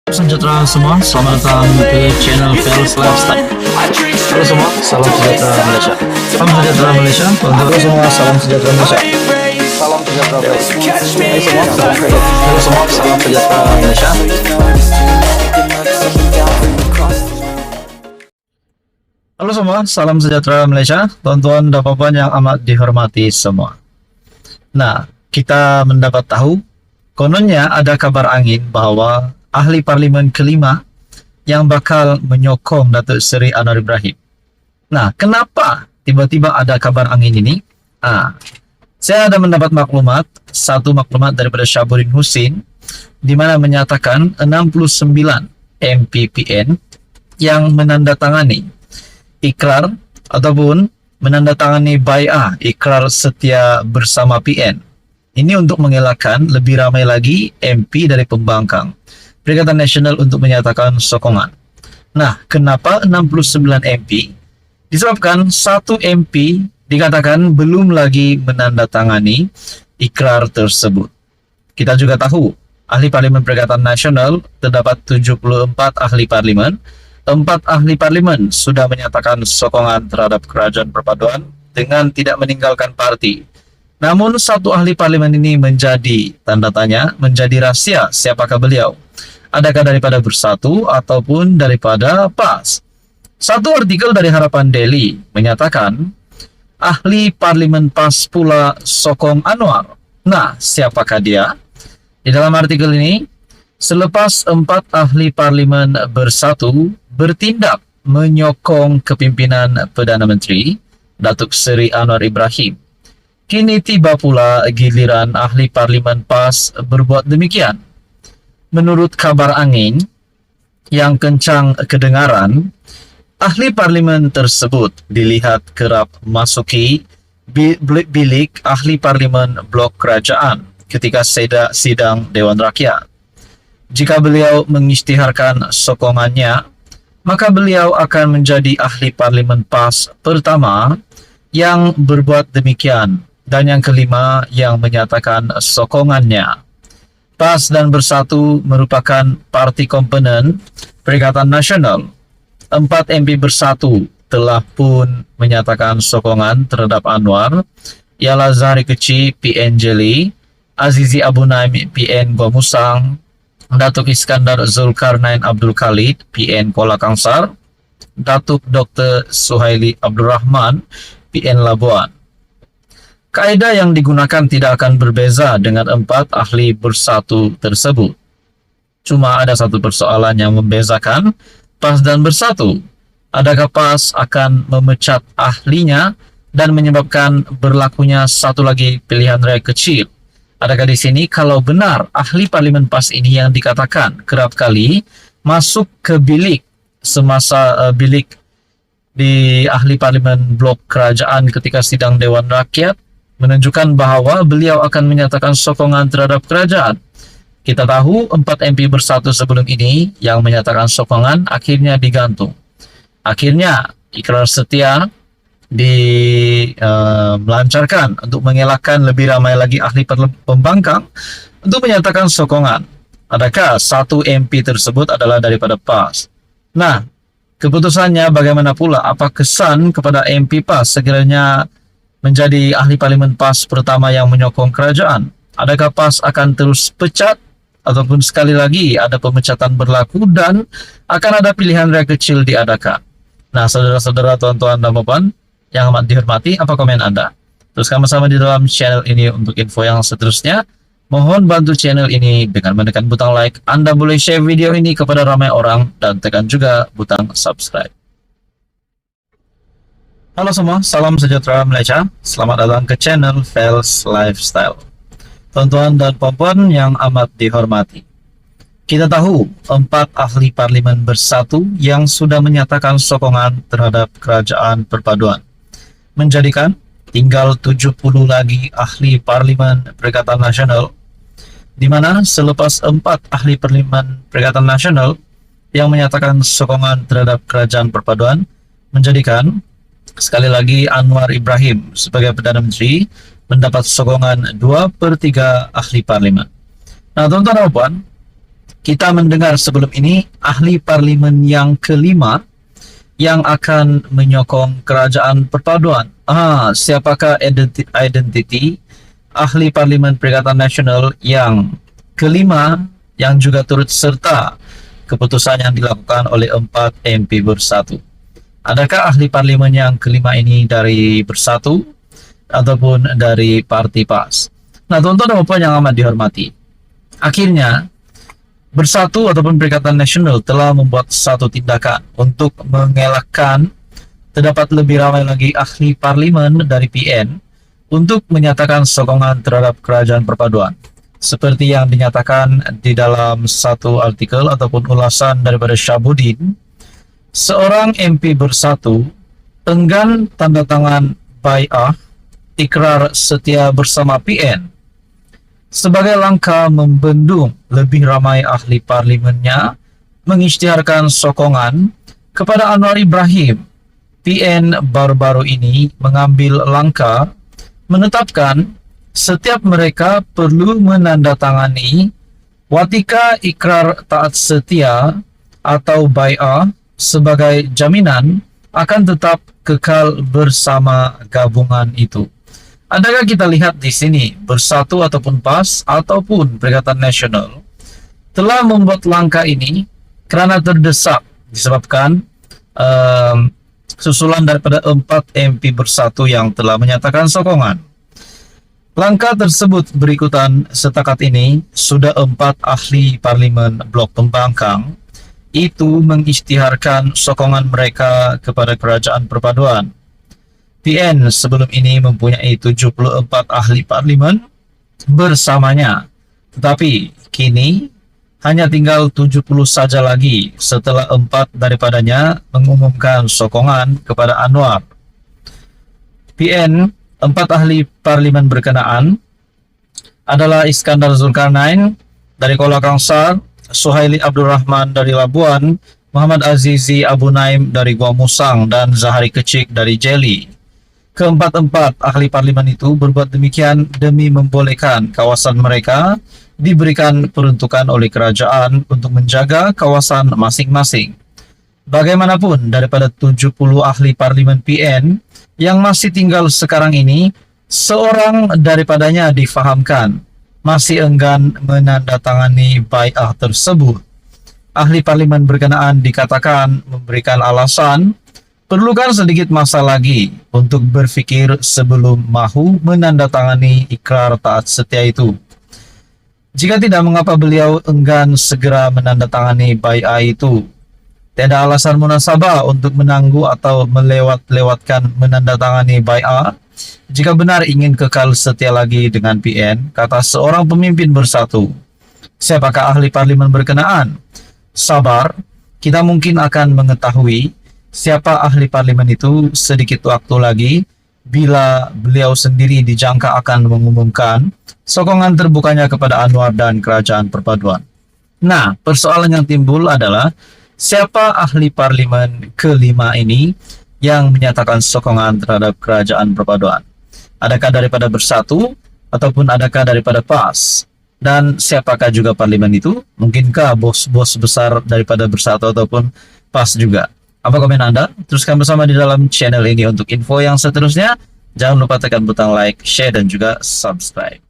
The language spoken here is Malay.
Sejahtera semua, selamat datang ke channel Fels Lifestyle. Halo semua, salam sejahtera Malaysia. Salam sejahtera Malaysia. Halo semua, salam sejahtera Malaysia. Salam sejahtera Malaysia. Halo semua, salam sejahtera Malaysia. Halo semua, salam sejahtera Malaysia. Tuan-tuan dan puan yang amat dihormati semua. Nah, kita mendapat tahu kononnya ada kabar angin bahwa ahli parlimen kelima yang bakal menyokong Datuk Seri Anwar Ibrahim. Nah, kenapa tiba-tiba ada kabar angin ini? Saya ada mendapat satu maklumat daripada Syabuddin Husin di mana menyatakan 69 MPPN yang menandatangani ikrar ataupun menandatangani bai'ah ikrar setia bersama PN. Ini untuk mengelakkan lebih ramai lagi MP dari pembangkang Perikatan Nasional untuk menyatakan sokongan. Nah, kenapa 69 MP? Disebabkan satu MP dikatakan belum lagi menandatangani ikrar tersebut. Kita juga tahu, ahli parlimen Perikatan Nasional terdapat 74 ahli parlimen. 4 ahli parlimen sudah menyatakan sokongan terhadap kerajaan perpaduan dengan tidak meninggalkan parti. Namun satu ahli parlimen ini menjadi tanda tanya, menjadi rahasia siapakah beliau. Adakah daripada Bersatu ataupun daripada PAS? Satu artikel dari Harapan Daily menyatakan ahli parlimen PAS pula sokong Anwar. Nah, siapakah dia? Di dalam artikel ini, selepas 4 ahli parlimen Bersatu bertindak menyokong kepimpinan Perdana Menteri Datuk Seri Anwar Ibrahim, kini tiba pula giliran ahli parlimen PAS berbuat demikian. Menurut kabar angin yang kencang kedengaran, ahli parlimen tersebut dilihat kerap masuki bilik ahli parlimen blok kerajaan ketika sidang Dewan Rakyat. Jika beliau mengisytiharkan sokongannya, maka beliau akan menjadi ahli parlimen PAS pertama yang berbuat demikian dan yang kelima yang menyatakan sokongannya. PAS dan Bersatu merupakan parti komponen Perikatan Nasional. 4 MP Bersatu telah pun menyatakan sokongan terhadap Anwar, ialah Zahari Kecil PN Jeli, Azizi Abu Naim PN Gua Musang, Datuk Iskandar Zulkarnain Abdul Khalid PN Kuala Kangsar, Datuk Dr. Suhaili Abdul Rahman PN Labuan. Kaedah yang digunakan tidak akan berbeza dengan 4 ahli Bersatu tersebut. Cuma ada satu persoalan yang membezakan PAS dan Bersatu. Adakah PAS akan memecat ahlinya dan menyebabkan berlakunya satu lagi pilihan raya kecil? Adakah di sini kalau benar ahli parlimen PAS ini yang dikatakan kerap kali masuk ke bilik semasa bilik di ahli parlimen blok kerajaan ketika sidang Dewan Rakyat, menunjukkan bahawa beliau akan menyatakan sokongan terhadap kerajaan. Kita tahu 4 MP Bersatu sebelum ini yang menyatakan sokongan akhirnya digantung. Akhirnya ikrar setia melancarkan untuk mengelakkan lebih ramai lagi ahli pembangkang untuk menyatakan sokongan. Adakah satu MP tersebut adalah daripada PAS? Nah, keputusannya bagaimana pula? Apa kesan kepada MP PAS sekiranya menjadi ahli parlimen PAS pertama yang menyokong kerajaan? Adakah PAS akan terus pecat ataupun sekali lagi ada pemecatan berlaku dan akan ada pilihan raya kecil diadakan? Nah, saudara-saudara, tuan-tuan dan puan yang amat dihormati, apa komen Anda? Teruskan bersama di dalam channel ini untuk info yang seterusnya. Mohon bantu channel ini dengan menekan butang like. Anda boleh share video ini kepada ramai orang dan tekan juga butang subscribe. Halo semua, salam sejahtera Malaysia. Selamat datang ke channel Fels Lifestyle. Tuan-tuan dan puan-puan yang amat dihormati, kita tahu 4 ahli parlimen Bersatu yang sudah menyatakan sokongan terhadap kerajaan perpaduan, menjadikan tinggal 70 lagi ahli parlimen Perikatan Nasional, di mana selepas 4 ahli parlimen Perikatan Nasional yang menyatakan sokongan terhadap kerajaan perpaduan, menjadikan sekali lagi Anwar Ibrahim sebagai Perdana Menteri mendapat sokongan 2/3 ahli parlimen. Nah, tuan-tuan dan puan, kita mendengar sebelum ini ahli parlimen yang kelima yang akan menyokong kerajaan perpaduan. Siapakah identiti ahli parlimen Perikatan Nasional yang kelima yang juga turut serta keputusan yang dilakukan oleh 4 MP Bersatu? Adakah ahli parlimen yang kelima ini dari Bersatu ataupun dari Parti PAS? Nah, tuan-tuan dan puan yang amat dihormati, akhirnya Bersatu ataupun Perikatan Nasional telah membuat satu tindakan untuk mengelakkan terdapat lebih ramai lagi ahli parlimen dari PN untuk menyatakan sokongan terhadap kerajaan perpaduan. Seperti yang dinyatakan di dalam satu artikel ataupun ulasan daripada Syahbudin, seorang MP Bersatu enggan tanda tangan bai'ah ikrar setia bersama PN sebagai langkah membendung lebih ramai ahli parlimennya mengisytiharkan sokongan kepada Anwar Ibrahim. PN baru-baru ini mengambil langkah menetapkan setiap mereka perlu menandatangani watika ikrar taat setia atau bai'ah sebagai jaminan akan tetap kekal bersama gabungan itu. Adakah kita lihat di sini Bersatu ataupun PAS ataupun Perikatan Nasional telah membuat langkah ini karena terdesak disebabkan susulan daripada 4 MP Bersatu yang telah menyatakan sokongan. Langkah tersebut berikutan setakat ini sudah 4 ahli parlimen blok pembangkang itu mengisytiharkan sokongan mereka kepada kerajaan perpaduan. PN sebelum ini mempunyai 74 ahli parlimen bersamanya, tetapi kini hanya tinggal 70 saja lagi setelah 4 daripadanya mengumumkan sokongan kepada Anwar. PN 4 ahli parlimen berkenaan adalah Iskandar Zulkarnain dari Kuala Kangsar, Suhaili Abdurrahman dari Labuan, Muhammad Azizi Abu Naim dari Gua Musang, dan Zahari Kecik dari Jeli. Keempat-empat ahli parlimen itu berbuat demikian demi membolehkan kawasan mereka diberikan peruntukan oleh kerajaan untuk menjaga kawasan masing-masing. Bagaimanapun, daripada 70 ahli parlimen PN yang masih tinggal sekarang ini, seorang daripadanya difahamkan masih enggan menandatangani bai'ah tersebut. Ahli parlimen berkenaan dikatakan memberikan alasan perlukan sedikit masa lagi untuk berfikir sebelum mahu menandatangani ikrar taat setia itu. Jika tidak, mengapa beliau enggan segera menandatangani bai'ah itu? Tiada alasan munasabah untuk menangguh atau melewat-lewatkan menandatangani bai'ah jika benar ingin kekal setia lagi dengan PN, kata seorang pemimpin Bersatu. Siapakah ahli parlimen berkenaan? Sabar, kita mungkin akan mengetahui siapa ahli parlimen itu sedikit waktu lagi bila beliau sendiri dijangka akan mengumumkan sokongan terbukanya kepada Anwar dan kerajaan perpaduan. Nah, persoalan yang timbul adalah siapa ahli parlimen kelima ini yang menyatakan sokongan terhadap kerajaan perpaduan? Adakah daripada Bersatu ataupun adakah daripada PAS? Dan siapakah juga parlimen itu? Mungkinkah bos-bos besar daripada Bersatu ataupun PAS juga? Apa komen Anda? Teruskan bersama di dalam channel ini untuk info yang seterusnya. Jangan lupa tekan butang like, share, dan juga subscribe.